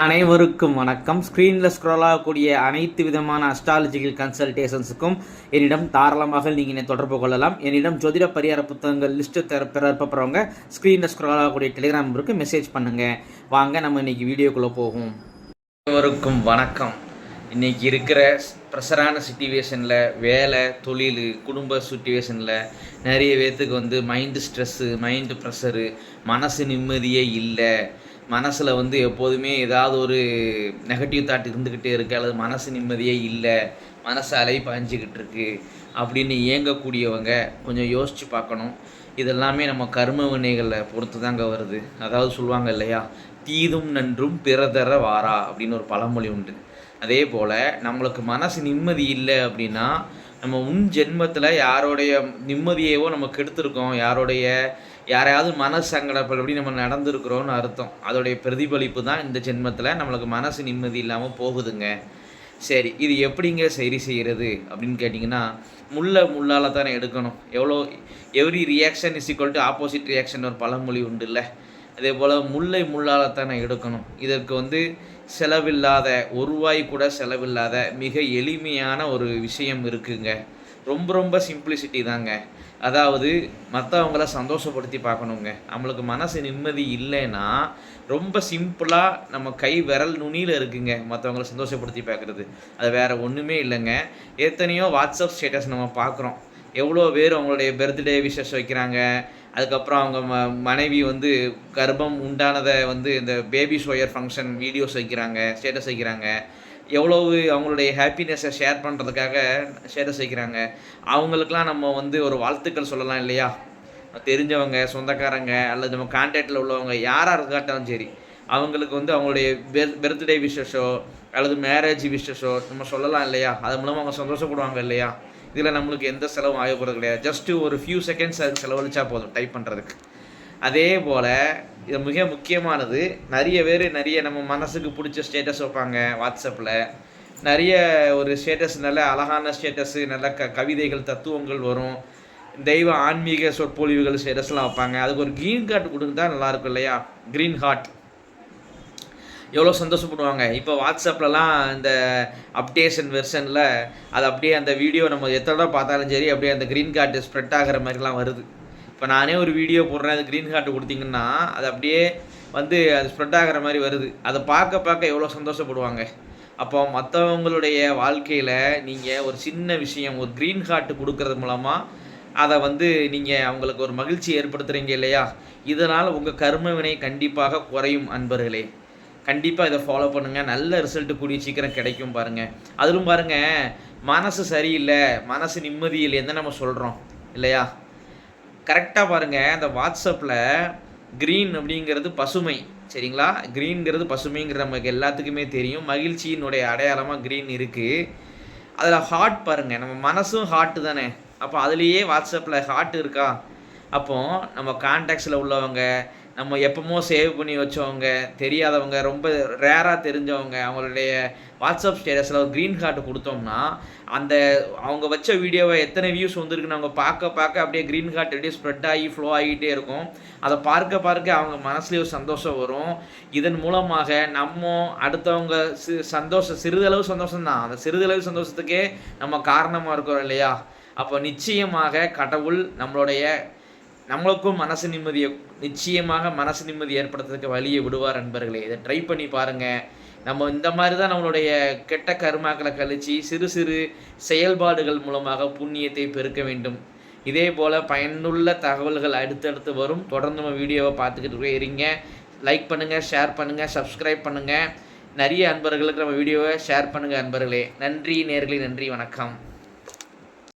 அனைவருக்கும் வணக்கம். ஸ்க்ரீனில் ஸ்க்ரோல் ஆகக்கூடிய அனைத்து விதமான அஸ்ட்ராலஜிக்கல் கன்சல்டேஷன்ஸுக்கும் என்னிடம் தாராளமாக நீங்கள் தொடர்பு கொள்ளலாம். என்னிடம் ஜோதிட பரிகார புத்தகங்கள் லிஸ்ட்டு பெறப்படுறவங்க ஸ்க்ரீனில் ஸ்க்ரோல் ஆகக்கூடிய டெலிகிராம் நம்பருக்கு மெசேஜ் பண்ணுங்கள். வாங்க நம்ம இன்றைக்கி வீடியோக்குள்ளே போகும். அனைவருக்கும் வணக்கம். இன்றைக்கி இருக்கிற ப்ரெஷரான சிச்சுவேஷனில் வேலை, தொழில், குடும்ப சிச்சுவேஷனில் நிறைய பேர்த்துக்கு மைண்டு ஸ்ட்ரெஸ்ஸு, மைண்டு ப்ரெஷரு, மனசு நிம்மதியே இல்லை. மனசில் எப்போதுமே ஏதாவது ஒரு நெகட்டிவ் தாட் இருந்துக்கிட்டே இருக்குது, அல்லது மனசு நிம்மதியே இல்லை, மனசு அலை பாய்ஞ்சிக்கிட்டு இருக்கு அப்படின்னு இயங்கக்கூடியவங்க கொஞ்சம் யோசித்து பார்க்கணும். இதெல்லாமே நம்ம கர்ம வினைகளை பொறுத்து தாங்க வருது. அதாவது சொல்லுவாங்க இல்லையா, தீதும் நன்றும் பிறதர வாரா அப்படின்னு ஒரு பழமொழி உண்டு. அதே போல் நம்மளுக்கு மனசு நிம்மதி இல்லை அப்படின்னா நம்ம ஜென்மத்தில் யாரோடைய நிம்மதியவோ நம்ம கெடுத்துருக்கோம், யாரையாவது மனசு சங்கடப்படி நம்ம நடந்துருக்குறோன்னு அர்த்தம். அதோடைய பிரதிபலிப்பு தான் இந்த ஜென்மத்தில் நம்மளுக்கு மனசு நிம்மதி இல்லாமல் போகுதுங்க. சரி, இது எப்படிங்க சரி செய்கிறது அப்படின்னு கேட்டிங்கன்னா, முள்ளால் தானே எடுக்கணும். Every reaction is equal to opposite reaction ஒரு பழமொழி உண்டு இல்லை? அதே போல் முள்ளால் தானே எடுக்கணும். இதற்கு செலவில்லாத, ஒரு ரூபாய் கூட செலவில்லாத மிக எளிமையான ஒரு விஷயம் இருக்குங்க. ரொம்ப சிம்பிளிசிட்டி தாங்க. அதாவது மற்றவங்கள சந்தோஷப்படுத்தி பார்க்கணுங்க. நம்மளுக்கு மனசு நிம்மதி இல்லைன்னா ரொம்ப சிம்பிளாக நம்ம கை விரல் நுனியில் இருக்குங்க மற்றவங்கள சந்தோஷப்படுத்தி பார்க்குறது. அது வேறு ஒன்றுமே இல்லைங்க. எத்தனையோ வாட்ஸ்அப் ஸ்டேட்டஸ் நம்ம பார்க்குறோம். எவ்வளோ பேர் அவங்களுடைய பர்த்டே விஷஸ் வைக்கிறாங்க. அதுக்கப்புறம் அவங்க மனைவி கர்ப்பம் உண்டானதை இந்த பேபி ஷோயர் ஃபங்க்ஷன் வீடியோஸ் வைக்கிறாங்க, ஸ்டேட்டஸ் வைக்கிறாங்க. எவ்வளவு அவங்களுடைய ஹாப்பினஸை ஷேர் பண்ணுறதுக்காக ஸ்டேட்டஸ் வைக்கிறாங்க. அவங்களுக்கெலாம் நம்ம ஒரு வாழ்த்துக்கள் சொல்லலாம் இல்லையா? தெரிஞ்சவங்க, சொந்தக்காரங்க, அல்லது நம்ம கான்டாக்டில் உள்ளவங்க யாராக இருக்காட்டாலும் சரி, அவங்களுக்கு அவங்களுடைய பர்த்டே விஷஸோ அல்லது மேரேஜ் விஷஸோ நம்ம சொல்லலாம் இல்லையா? அது மூலமாக அவங்க சந்தோஷப்படுவாங்க இல்லையா? இதில் நம்மளுக்கு எந்த செலவும் ஆகப்படுறது கிடையாது. ஜஸ்ட்டு ஒரு ஃபியூ செகண்ட்ஸ் அதுக்கு செலவழிச்சா போதும் டைப் பண்ணுறதுக்கு. அதே போல் இது மிக முக்கியமானது. நிறைய நம்ம மனசுக்கு பிடிச்ச ஸ்டேட்டஸ் வைப்பாங்க வாட்ஸ்அப்பில். நிறைய ஒரு ஸ்டேட்டஸ், நல்ல அழகான ஸ்டேட்டஸு, நல்ல கவிதைகள், தத்துவங்கள் வரும். தெய்வ ஆன்மீக சொற்பொழிவுகள் ஸ்டேட்டஸ்லாம் வைப்பாங்க. அதுக்கு ஒரு க்ரீன் ஹார்ட் கொடுத்தா நல்லாயிருக்கும் இல்லையா? க்ரீன் ஹார்ட் எவ்வளோ சந்தோஷப்படுவாங்க. இப்போ வாட்ஸ்அப்லலாம் இந்த அப்டேஷன் வெர்ஷனில் அது அப்படியே அந்த வீடியோ நம்ம எத்தனை பார்த்தாலும் சரி அப்படியே அந்த க்ரீன் கார்டு ஸ்ப்ரெட் ஆகிற மாதிரிலாம் வருது. இப்போ நானே ஒரு வீடியோ போடுறேன், அது க்ரீன் கார்டு கொடுத்தீங்கன்னா அது அப்படியே அது ஸ்ப்ரெட் ஆகிற மாதிரி வருது. அதை பார்க்க எவ்வளோ சந்தோஷப்படுவாங்க. அப்போ மற்றவங்களுடைய வாழ்க்கையில் நீங்கள் ஒரு சின்ன விஷயம், ஒரு க்ரீன் ஹார்ட் கொடுக்கறது மூலமாக அதை நீங்கள் அவங்களுக்கு ஒரு மகிழ்ச்சி ஏற்படுத்துகிறீங்க இல்லையா? இதனால் உங்கள் கர்ம வினை கண்டிப்பாக குறையும் அன்பர்களே. கண்டிப்பாக இதை ஃபாலோ பண்ணுங்கள். நல்ல ரிசல்ட்டு கூடிய சீக்கிரம் கிடைக்கும் பாருங்கள். அதிலும் பாருங்கள், மனசு சரியில்லை, மனசு நிம்மதி இல்லைன்னு நம்ம சொல்கிறோம் இல்லையா? கரெக்டாக பாருங்கள், அந்த வாட்ஸ்அப்பில் க்ரீன் அப்படிங்கிறது பசுமை, சரிங்களா? க்ரீன்ங்கிறது பசுமைங்கிற நமக்கு எல்லாத்துக்குமே தெரியும். மகிழ்ச்சியினுடைய அடையாளமாக க்ரீன் இருக்குது. அதில் ஹார்ட் பாருங்கள், நம்ம மனசும் ஹார்ட்டு தானே. அப்போ அதுலேயே வாட்ஸ்அப்பில் ஹார்ட் இருக்கா? அப்போது நம்ம கான்டாக்ட்ஸில் உள்ளவங்க, நம்ம எப்போமோ சேவ் பண்ணி வச்சவங்க, தெரியாதவங்க, ரொம்ப ரேராக தெரிஞ்சவங்க, அவங்களுடைய வாட்ஸ்அப் ஸ்டேட்டஸில் ஒரு க்ரீன் ஹார்ட் கொடுத்தோம்னா அவங்க வச்ச வீடியோவை எத்தனை வியூஸ் வந்திருக்குன்னு அவங்க பார்க்க அப்படியே க்ரீன் ஹார்ட் அப்படியே ஸ்ப்ரெட் ஆகி ஃப்ளோ ஆகிட்டே இருக்கும். அதை பார்க்க அவங்க மனசுலேயே ஒரு சந்தோஷம் வரும். இதன் மூலமாக நம்ம அடுத்தவங்க சிறிதளவு சந்தோஷம்தான், அந்த சிறிதளவு சந்தோஷத்துக்கே நம்ம காரணமாக இருக்கிறோம் இல்லையா? அப்போ நிச்சயமாக கடவுள் நம்மளுக்கும் நிச்சயமாக மனசு நிம்மதி ஏற்படுத்துறதுக்கு வழியை விடுவார் நண்பர்களே. இதை ட்ரை பண்ணி பாருங்கள். நம்ம இந்த மாதிரி தான் நம்மளுடைய கெட்ட கர்மாக்களை கழித்து சிறு செயல்பாடுகள் மூலமாக புண்ணியத்தை பெருக்க வேண்டும். இதே போல் பயனுள்ள தகவல்கள் அடுத்தடுத்து வரும். தொடர்ந்து நம்ம வீடியோவை பார்த்துக்கிட்டு இருங்க. லைக் பண்ணுங்கள், ஷேர் பண்ணுங்கள், சப்ஸ்கிரைப் பண்ணுங்கள். நிறைய அன்பர்களுக்கு நம்ம வீடியோவை ஷேர் பண்ணுங்கள் அன்பர்களே. நன்றி நேயர்களே, நன்றி, வணக்கம்.